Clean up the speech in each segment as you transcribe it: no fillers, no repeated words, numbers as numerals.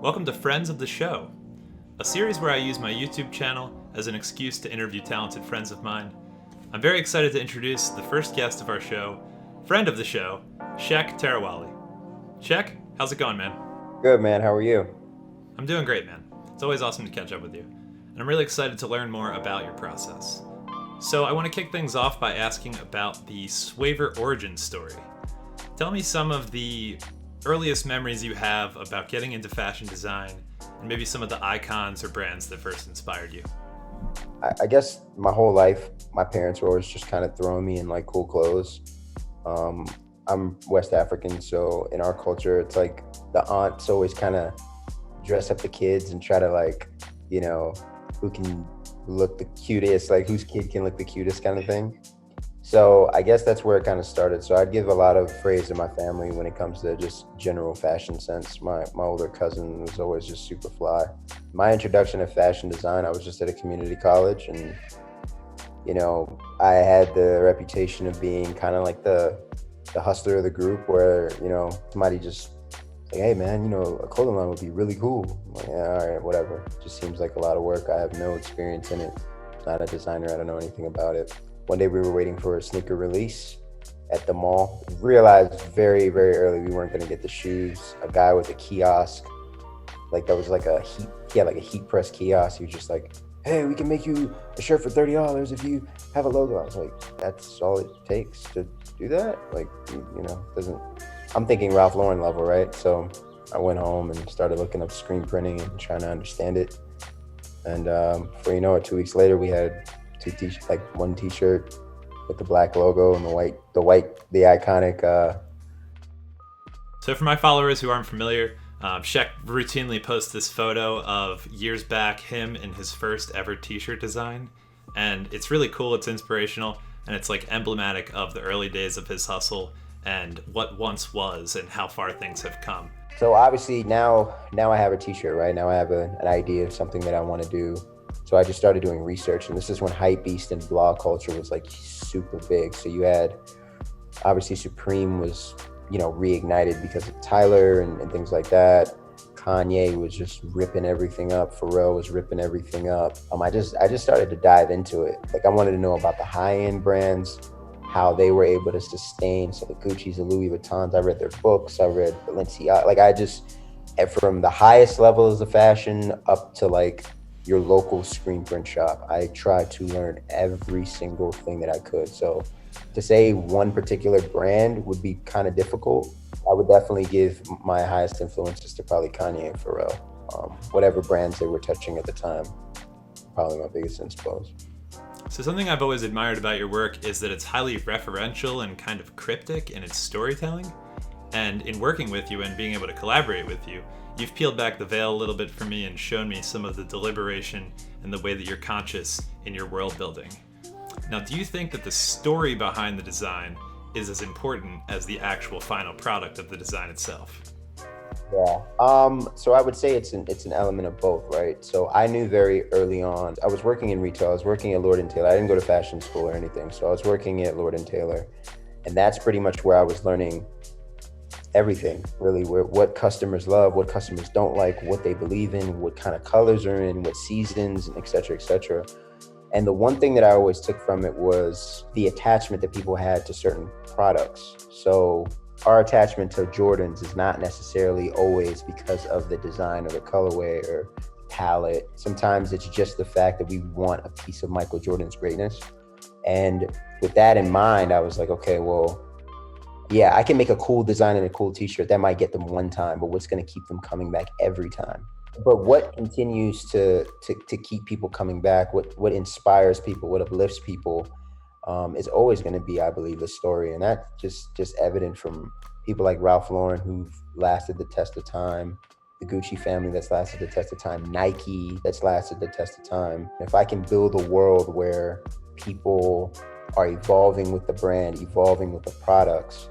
Welcome to Friends of the Show, a series where I use my YouTube channel as an excuse to interview talented friends of mine. I'm very excited to introduce the first guest of our show, friend of the show, Shek Tarawallie. Shek, how's it going, man? Good, man. How are you? I'm doing great, man. It's always awesome to catch up with you, and I'm really excited to learn more about your process. So I want to kick things off by asking about the Swavor origin story. Tell me some of the earliest memories you have about getting into fashion design, and maybe some of the icons or brands that first inspired you. I guess my whole life, my parents were always just kind of throwing me in like cool clothes. I'm West African, so in our culture, it's like the aunts always kind of dress up the kids and try to who can look the cutest, like whose kid can look the cutest kind of thing. So I guess that's where it kind of started. So I'd give a lot of praise to my family when it comes to just general fashion sense. My older cousin was always just super fly. My introduction to fashion design, I was just at a community college, and I had the reputation of being kind of like the hustler of the group, where somebody just like, hey man, a clothing line would be really cool. I'm like, yeah, all right, whatever. Just seems like a lot of work. I have no experience in it. Not a designer. I don't know anything about it. One day we were waiting for a sneaker release at the mall. Realized very, very early we weren't going to get the shoes. A guy with a kiosk, he had like a heat press kiosk. He was just like, hey, we can make you a shirt for $30 if you have a logo. I was like, that's all it takes to do that? I'm thinking Ralph Lauren level, right? So I went home and started looking up screen printing and trying to understand it. And before you know it, 2 weeks later, we had one t-shirt with the black logo and the iconic. So for my followers who aren't familiar, Shek routinely posts this photo of years back, him in his first ever t-shirt design. And it's really cool, it's inspirational, and it's like emblematic of the early days of his hustle and what once was and how far things have come. So obviously now I have a t-shirt, right? Now I have an idea of something that I want to do. So I just started doing research, and this is when hypebeast and blog culture was like super big. So you had, obviously Supreme was, reignited because of Tyler and things like that. Kanye was just ripping everything up. Pharrell was ripping everything up. I just started to dive into it. Like, I wanted to know about the high-end brands, how they were able to sustain. So the Gucci's, the Louis Vuittons, I read their books, I read Balenciaga. From the highest levels of fashion up to like your local screen print shop, I tried to learn every single thing that I could. So to say one particular brand would be kind of difficult. I would definitely give my highest influences to probably Kanye and Pharrell. Whatever brands they were touching at the time, probably my biggest inspo. So something I've always admired about your work is that it's highly referential and kind of cryptic in its storytelling. And in working with you and being able to collaborate with you, you've peeled back the veil a little bit for me and shown me some of the deliberation and the way that you're conscious in your world building. Now, do you think that the story behind the design is as important as the actual final product of the design itself? Yeah. So I would say it's an element of both, right? So I knew very early on, I was working in retail. I was working at Lord & Taylor. I didn't go to fashion school or anything. So I was working at Lord & Taylor, and that's pretty much where I was learning everything, really, what customers love, what customers don't like, what they believe in, what kind of colors are in, what seasons, and et cetera, et cetera. And the one thing that I always took from it was the attachment that people had to certain products. So our attachment to Jordans is not necessarily always because of the design or the colorway or palette. Sometimes it's just the fact that we want a piece of Michael Jordan's greatness. And with that in mind, I was like, okay, well, yeah, I can make a cool design and a cool t-shirt. That might get them one time, but what's going to keep them coming back every time? But what continues to keep people coming back, what inspires people, what uplifts people, is always going to be, I believe, the story. And that's just evident from people like Ralph Lauren, who've lasted the test of time, the Gucci family that's lasted the test of time, Nike that's lasted the test of time. If I can build a world where people are evolving with the brand, evolving with the products,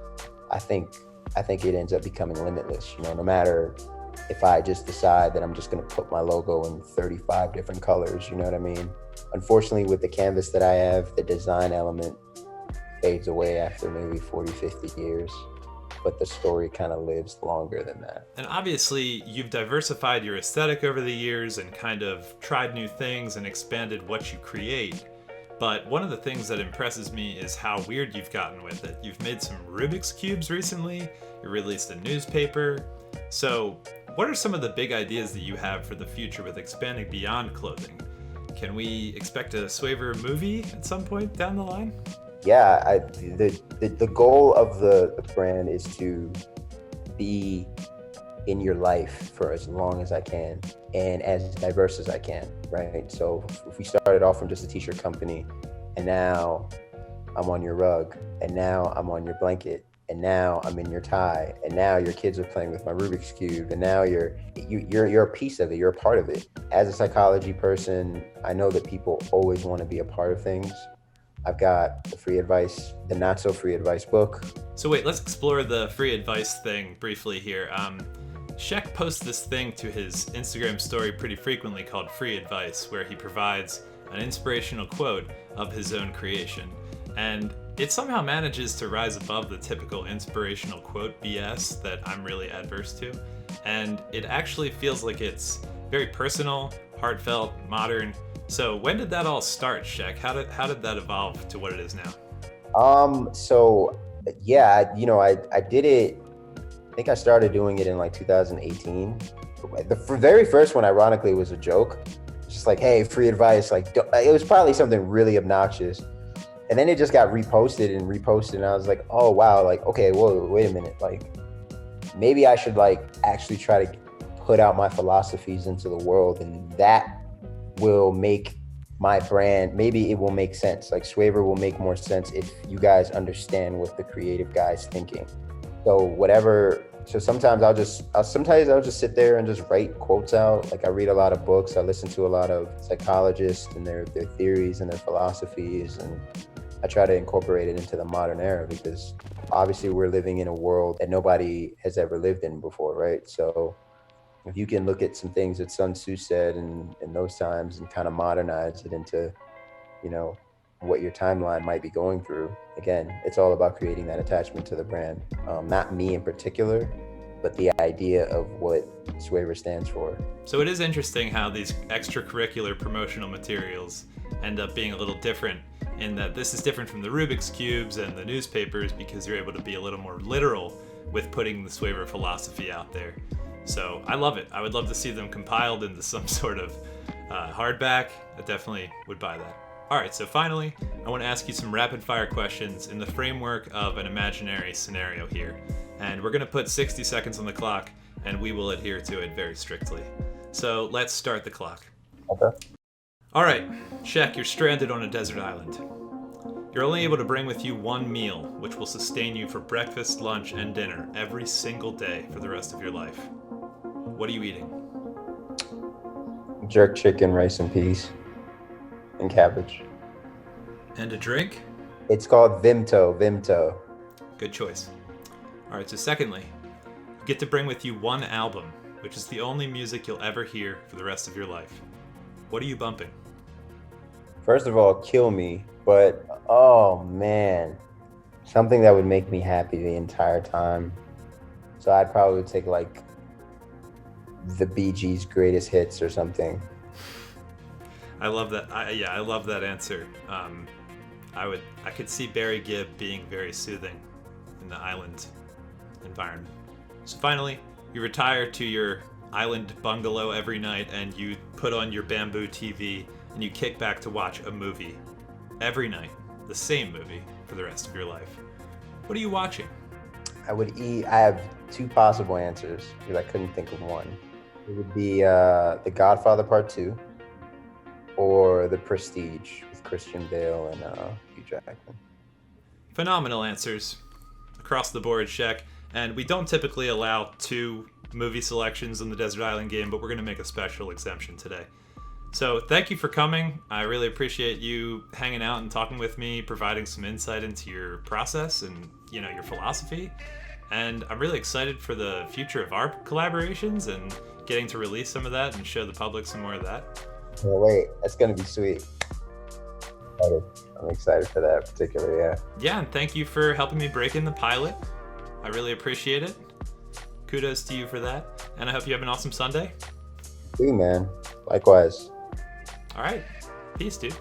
I think it ends up becoming limitless. No matter if I just decide that I'm just going to put my logo in 35 different colors, you know what I mean? Unfortunately, with the canvas that I have, the design element fades away after maybe 40, 50 years. but the story kind of lives longer than that. And obviously, you've diversified your aesthetic over the years and kind of tried new things and expanded what you create. But one of the things that impresses me is how weird you've gotten with it. You've made some Rubik's Cubes recently, you released a newspaper. So, what are some of the big ideas that you have for the future with expanding beyond clothing? Can we expect a Swavor movie at some point down the line? Yeah, the goal of the brand is to be in your life for as long as I can and as diverse as I can, right? So if we started off from just a t-shirt company, and now I'm on your rug, and now I'm on your blanket, and now I'm in your tie, and now your kids are playing with my Rubik's Cube, and now you're a piece of it, you're a part of it. As a psychology person, I know that people always want to be a part of things. I've got the free advice, the not so free advice book. So wait, let's explore the free advice thing briefly here. Shek posts this thing to his Instagram story pretty frequently called Free Advice, where he provides an inspirational quote of his own creation. And it somehow manages to rise above the typical inspirational quote BS that I'm really adverse to. And it actually feels like it's very personal, heartfelt, modern. So when did that all start, Shek? How did that evolve to what it is now? So yeah, I did it. I think I started doing it in like 2018. The very first one, ironically, was a joke. It's just like, hey, free advice. Like, it was probably something really obnoxious. And then it just got reposted, and I was like, oh wow, like, okay, whoa, wait a minute, like, maybe I should like actually try to put out my philosophies into the world, and that will make my brand, maybe it will make sense. Like Swavor will make more sense if you guys understand what the creative guy's thinking. So sometimes I'll just sit there and just write quotes out. Like I read a lot of books, I listen to a lot of psychologists and their theories and their philosophies, and I try to incorporate it into the modern era, because obviously we're living in a world that nobody has ever lived in before, right? So if you can look at some things that Sun Tzu said in those times and kind of modernize it into, what your timeline might be going through, again, it's all about creating that attachment to the brand. Not me in particular, but the idea of what Swavor stands for. So it is interesting how these extracurricular promotional materials end up being a little different, in that this is different from the Rubik's Cubes and the newspapers because you're able to be a little more literal with putting the Swavor philosophy out there. So I love it. I would love to see them compiled into some sort of hardback. I definitely would buy that. All right, so finally, I want to ask you some rapid fire questions in the framework of an imaginary scenario here. And we're going to put 60 seconds on the clock, and we will adhere to it very strictly. So let's start the clock. Okay. All right, Shek, you're stranded on a desert island. You're only able to bring with you one meal, which will sustain you for breakfast, lunch, and dinner every single day for the rest of your life. What are you eating? Jerk chicken, rice and peas, and cabbage. And a drink? It's called Vimto. Good choice. All right, so secondly, you get to bring with you one album, which is the only music you'll ever hear for the rest of your life. What are you bumping? First of all, kill me, but oh man, something that would make me happy the entire time. So I'd probably take like the Bee Gees' greatest hits or something. I love that. I love that answer. I could see Barry Gibb being very soothing in the island environment. So finally, you retire to your island bungalow every night and you put on your bamboo TV and you kick back to watch a movie every night, the same movie for the rest of your life. What are you watching? I have two possible answers because I couldn't think of one. It would be The Godfather Part 2 or The Prestige with Christian Bale and Hugh Jackman. Phenomenal answers across the board, Shek. And we don't typically allow two movie selections in the Desert Island game, but we're going to make a special exemption today. So thank you for coming. I really appreciate you hanging out and talking with me, providing some insight into your process and your philosophy. And I'm really excited for the future of our collaborations and getting to release some of that and show the public some more of that. Oh, wait, that's going to be sweet. I'm excited for that particular, yeah. Yeah, and thank you for helping me break in the pilot. I really appreciate it. Kudos to you for that. And I hope you have an awesome Sunday. You, man. Likewise. All right. Peace, dude.